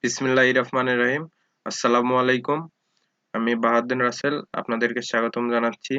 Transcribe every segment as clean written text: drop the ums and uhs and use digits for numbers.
বিসমিল্লাহির রহমানির রহিম। আসসালামু আলাইকুম। আমি বাহাউদ্দিন রাসেল আপনাদেরকে স্বাগতম জানাচ্ছি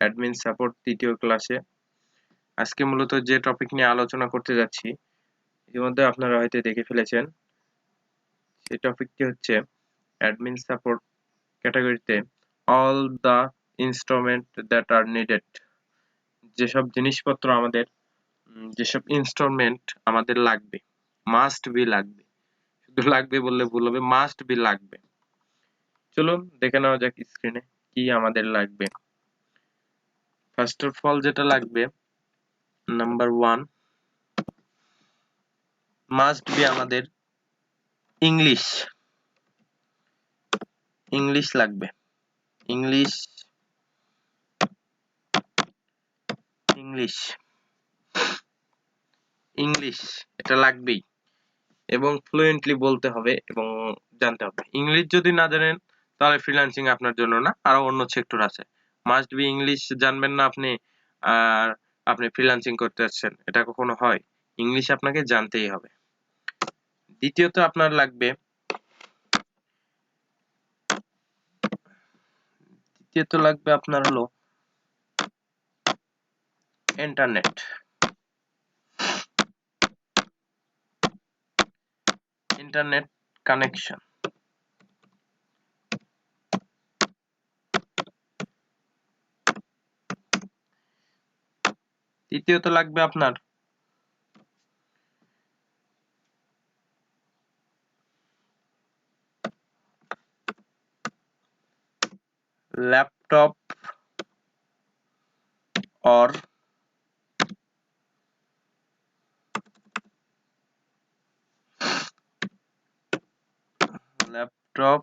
অ্যাডমিন সাপোর্ট তৃতীয় ক্লাসে। আজকে মূলত যে টপিক নিয়ে আলোচনা করতে যাচ্ছি ইতিমধ্যে আপনারা হয়তো দেখে ফেলেছেন। সেই টপিকটি হচ্ছে অ্যাডমিন সাপোর্ট ক্যাটাগরিতে all the instrument that are needed. যেসব জিনিসপত্র আমাদের যেসব ইনস্ট্রুমেন্ট আমাদের লাগবে, মাস্ট বি লাগবে, শুধু লাগবে বললে ভুল হবে, মাস্ট বি লাগবে। চলুন দেখে নেওয়া যাক স্ক্রিনে কি আমাদের লাগবে। ফার্স্ট অফ অল যেটা লাগবে, নাম্বার 1 মাস্ট বি আমাদের ইংলিশ। ইংলিশ লাগবে। ইংলিশ ইংলিশ ইংলিশ এটা লাগবেই এবং ফ্লুয়েন্টলি বলতে হবে এবং জানতে হবে। ইংলিশ যদি না জানেন তাহলে ফ্রিল্যান্সিং আপনার জন্য না, আরো অন্য সেক্টর আছে। মাস্ট বি ইংলিশ জানবেন না আপনি আর আপনি ফ্রিল্যান্সিং করতে যাচ্ছেন, এটা কখনো হয়? ইংলিশ আপনাকে জানতেই হবে। দ্বিতীয়ত আপনার লাগবে আপনার হলো ইন্টারনেট। Internet connection. তৃতীয়ত লাগবে আপনার laptop or laptop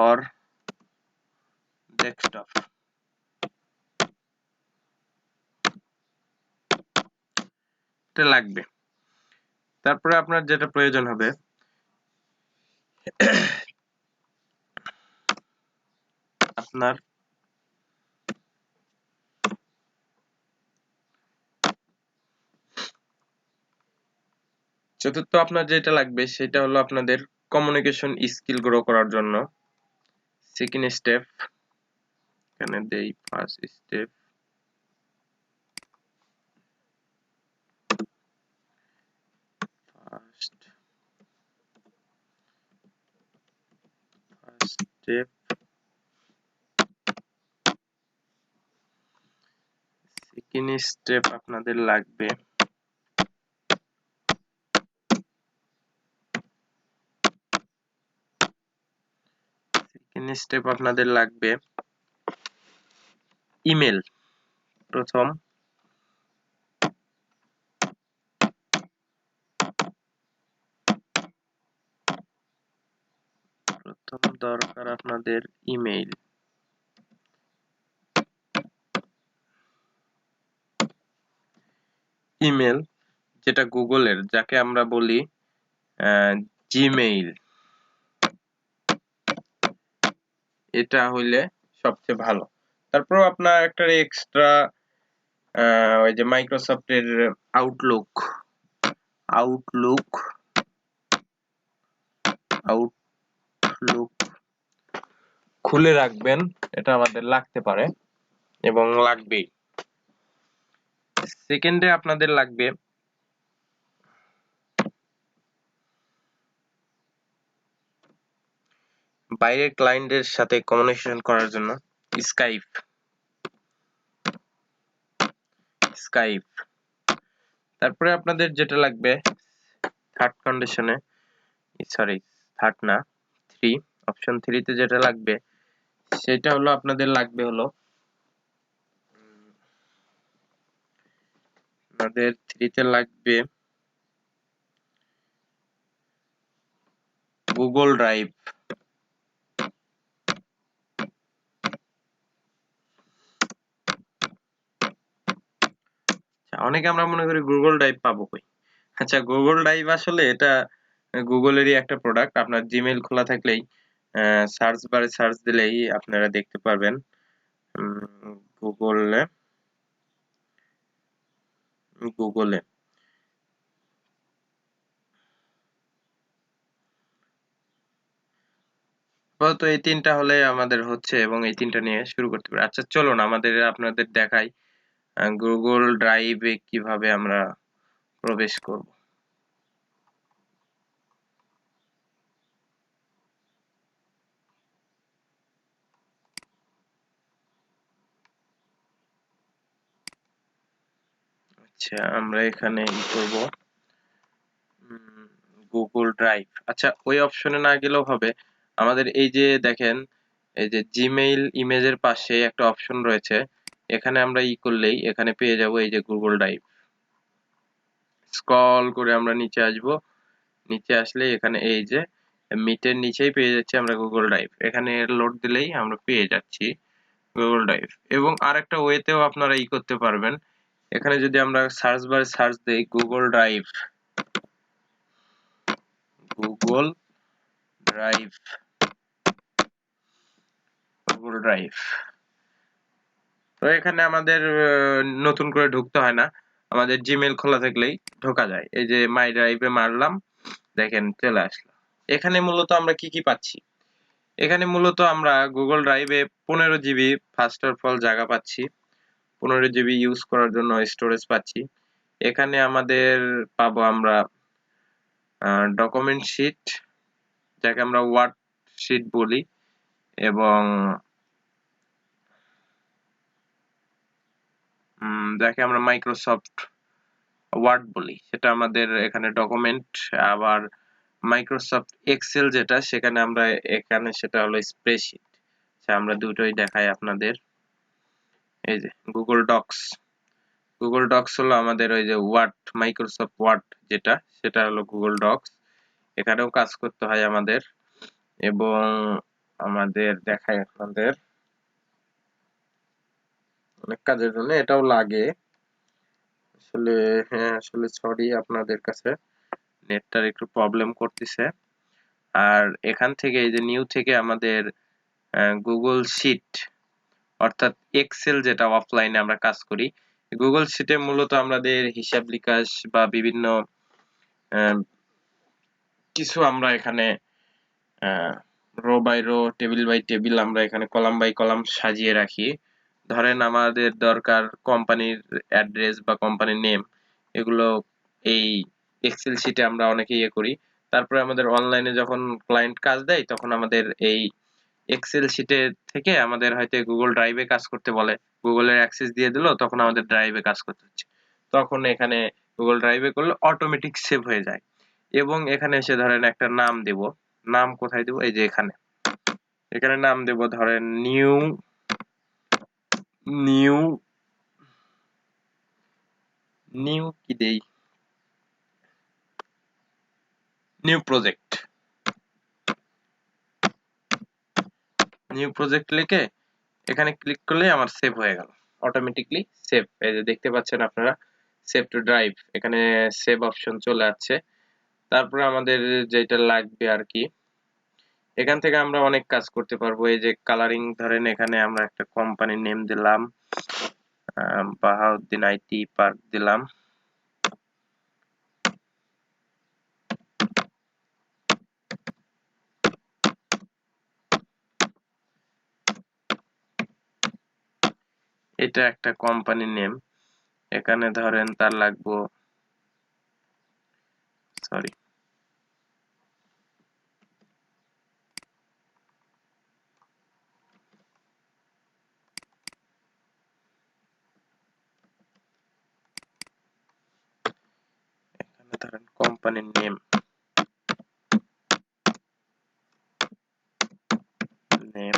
or desktop। এটা লাগবে। তারপরে আপনার যেটা প্রয়োজন হবে আপনার চতুর্থ আপনার যেটা লাগবে সেটা হলো আপনাদের কমিউনিকেশন স্কিল গ্রো করার জন্য। সেকেন্ড স্টেপ এখানে দেই, ফার্স্ট স্টেপ সেকেন্ড স্টেপ আপনাদের লাগবে ইমেল। প্রথম দরকার আপনাদের ইমেইল। ইমেল যেটা গুগলের, যাকে আমরা বলি জিমেইল, এটা হইলে সবচেয়ে ভালো। তারপর আপনার একটা এক্সট্রা ওই যে মাইক্রোসফটের আউটলুক খুলে রাখবেন, এটা আমাদের লাগতে পারে এবং লাগবেই। সেকেন্ডে আপনাদের লাগবে বাইরের ক্লায়েন্টের সাথে কমিউনিকেশন করার জন্য স্কাইপ। তারপরে আপনাদের যেটা লাগবে থার্ড কন্ডিশনে, সরি থার্ড না, অপশন 3 তে যেটা লাগবে সেটা হলো আপনাদের লাগবে হলো আপনাদের 3 তে লাগবে গুগল ড্রাইভ। অনেকে আমরা মনে করি গুগল ড্রাইভ পাবো কই। আচ্ছা, গুগল ড্রাইভ আসলে এটা গুগলেরই একটা প্রোডাক্ট। আপনার জিমেইল খোলা থাকলেই সার্চ বারে সার্চ দিলেই আপনারা দেখতে পারবেন গুগলে আপাতত এই তিনটা হলে আমাদের হচ্ছে এবং এই তিনটা নিয়ে শুরু করতে পারি। আচ্ছা চলুন আপনাদের দেখাই গুগল ড্রাইভে কিভাবে আমরা প্রবেশ করব। আচ্ছা আমরা এখানে করব গুগল ড্রাইভ। আচ্ছা ওই অপশনে না গেলেও হবে, আমাদের এই যে দেখেন এই যে জিমেইল ইমেজের পাশে একটা অপশন রয়েছে, এখানে আমরা করলেই এখানে পেয়ে যাব এই যে গুগল ড্রাইভ। স্ক্রল করে আমরা নিচে আসব, নিচে আসলে এখানে এই যে মিটের নিচেই পেয়ে যাচ্ছি আমরা গুগল ড্রাইভ। এখানে লোড দিলেই আমরা পেয়ে যাচ্ছি গুগল ড্রাইভ। এবং আরেকটা ওয়েতেও আপনারা করতে পারবেন, এখানে যদি আমরা সার্চ বারে সার্চ দেই Google drive, Google drive, Google drive, তো এখানে আমাদের নতুন করে ঢুকতে হয় না, আমাদের জিমেইল খোলা থাকলেই ঢোকা যায়। এই যে মাই ড্রাইভে মারলাম, দেখেন চলে আসলো। এখানে মূলত আমরা কি পাচ্ছি, এখানে মূলত আমরা গুগল ড্রাইভে 15 জিবি ফার্স্ট অফ অল জায়গা পাচ্ছি, 15 জিবি ইউজ করার জন্য স্টোরেজ পাচ্ছি। এখানে আমাদের পাবো আমরা ডকুমেন্ট শিট, যাকে আমরা ওয়ার্ড শিট বলি, এবং যাকে আমরা মাইক্রোসফট ওয়ার্ড বলি, সেটা আমাদের এখানে ডকুমেন্ট। আবার মাইক্রোসফট এক্সেল যেটা, সেখানে আমরা এখানে সেটা হলো স্প্রেডশিট। আচ্ছা আমরা দুটোই দেখাই আপনাদের। এই যে গুগল ডক্স, গুগল ডক্স হলো আমাদের ওই যে ওয়ার্ড, মাইক্রোসফট ওয়ার্ড যেটা, সেটা হলো গুগল ডক্স। এখানেও কাজ করতে হয় আমাদের, এবং আমাদের দেখায় আপনাদের অনেক কাজের জন্য এটাও লাগে আসলে। হ্যাঁ আসলে সরি আপনাদের কাছে, নেটটার একটু প্রবলেম করতেছে। আর এখান থেকে এই যে নিউ থেকে আমাদের গুগল শিট অর্থাৎ এক্সেল, যেটা অফলাইনে আমরা কাজ করি, গুগল শিটে মূলত আমাদের হিসাব নিকাশ বা বিভিন্ন কিছু আমরা এখানে row by row, table by table আমরা এখানে কলাম বাই কলাম সাজিয়ে রাখি। ধরেন আমাদের দরকার কোম্পানির অ্যাড্রেস বা কোম্পানির নেম, এগুলো এই এক্সেল শিটে আমরা অনেকে করি। তারপরে আমাদের অনলাইনে যখন ক্লায়েন্ট কাজ দেয়, তখন আমাদের এই এক্সেল শিটে থেকে আমাদের হয়তো গুগল ড্রাইভে কাজ করতে বলে, গুগলের অ্যাক্সেস দিয়ে দিল, তখন আমাদের ড্রাইভে কাজ করতে হচ্ছে, তখন এখানে গুগল ড্রাইভে করলে অটোমেটিক সেভ হয়ে যায়। এবং এখানে এসে ধরেন একটা নাম দেব, নাম কোথায় দেব, এই যে এখানে, এখানে নাম দেব ধরেন নিউ, নিউ, নিউ কি দেই, নিউ প্রজেক্ট, নিউ প্রজেক্ট লিখে এখানে ক্লিক করলে আমার সেভ হয়ে গেল, অটোমেটিকলি সেভ। এই যে দেখতে পাচ্ছেন আপনারা সেভ টু ড্রাইভ, এখানে সেভ অপশন চলে আসছে। তারপরে আমাদের যেটা লাগবে আর কি, এখান থেকে আমরা অনেক কাজ করতে পারবো। এই যে কালারিং, ধরেন এখানে আমরা একটা কোম্পানির নেম দিলাম, বাহাউদ্দিন আইটি পার্ক দিলাম। এটা একটা কোম্পানির নেম, এখানে ধরেন তার লাগবো, সরি, এখানে ধরেন কোম্পানির নেম, নেম,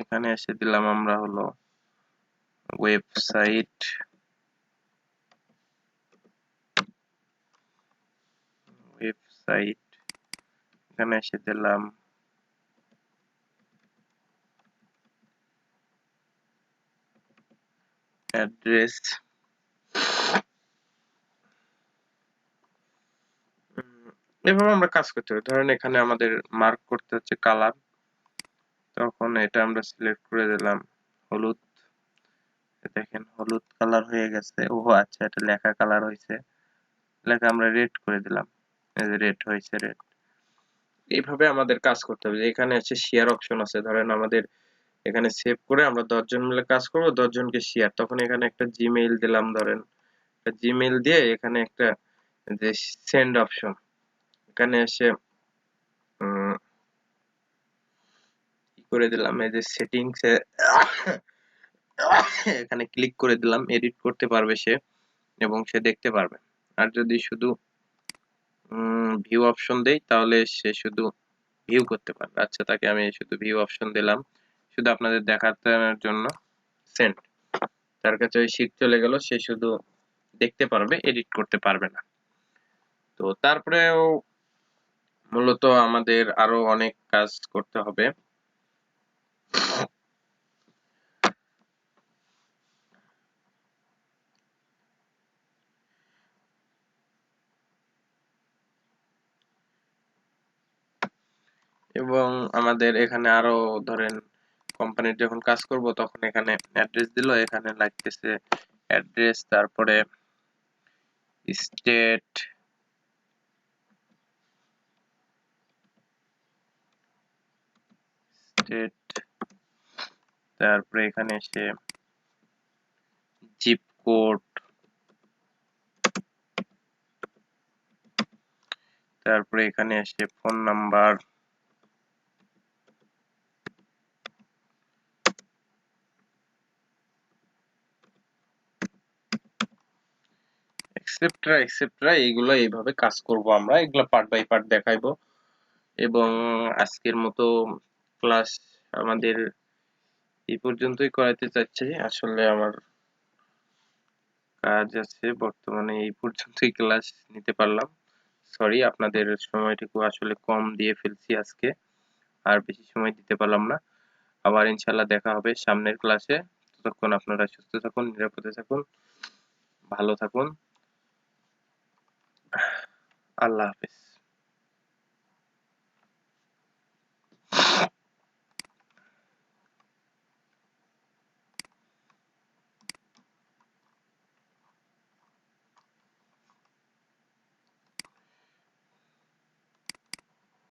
এখানে এসে দিলাম আমরা হলো ওয়েবসাইট, ওয়েবসাইট, এখানে এসে দিলাম অ্যাড্রেস। এভাবে আমরা কাজ করতে হবে। ধরেন এখানে আমাদের মার্ক করতে হচ্ছে কালার, তখন এটা আমরা সিলেক্ট করে দিলাম হলুদ। দেখেন হলুদ কালার হয়ে গেছে। ও আচ্ছা, এটা লেখা কালার হয়েছে, লেখা আমরা রেড করে দিলাম, এই যে রেড হয়েছে, রেড। এইভাবে আমাদের কাজ করতে হবে। এখানে আছে শেয়ার অপশন আছে, ধরেন আমাদের এখানে সেভ করে আমরা 10 জন মিলে কাজ করব, 10 জনকে শেয়ার, তখন এখানে একটা জিমেইল দিলাম, ধরেন জিমেইল দিয়ে এখানে একটা যে সেন্ড অপশন, এখানে এসে কি করে দিলাম, এই যে সেটিংস এ এখানে ক্লিক করে দিলাম, এডিট করতে পারবে সে এবং সে দেখতে পারবে। আর যদি শুধু ভিউ অপশন দেই তাহলে সে শুধু ভিউ করতে পারবে। আচ্ছা, তাকে আমি শুধু ভিউ অপশন দিলাম শুধু আপনাদের দেখানোর জন্য। সেন্ড, তার কাছে ওই শীট চলে গেল, সে শুধু দেখতে পারবে, এডিট করতে পারবে না। তো তারপরেও মূলত আমাদের আরো অনেক কাজ করতে হবে। এবং আমাদের এখানে আরো ধরেন কোম্পানির যখন কাজ করব তখন এখানে অ্যাড্রেস দিল, এখানে লাগতেছে অ্যাড্রেস, তারপরে স্টেট, স্টেট, তারপরে এখানে এসে জিপ কোড, তারপরে এখানে এসে ফোন নাম্বার, এক্সেট্রা এক্সেট্রা, এইগুলো এইভাবে কাজ করব আমরা, এগুলো পার্ট বাই পার্ট দেখাইবো। এবং আজকের মতো ক্লাস আমাদের এই পর্যন্তই করাতে চাচ্ছি। আসলে আমার কাজ আছে বর্তমানে, এই পর্যন্তই ক্লাস নিতে পারলাম। সরি, আপনাদের সময়টুকু আসলে কম দিয়ে ফেলছি আজকে, আর বেশি সময় দিতে পারলাম না। আবার ইনশাল্লাহ দেখা হবে সামনের ক্লাসে। ততক্ষণ আপনারা সুস্থ থাকুন, নিরাপদে থাকুন, ভালো থাকুন। আল্লাহ হাফেজ।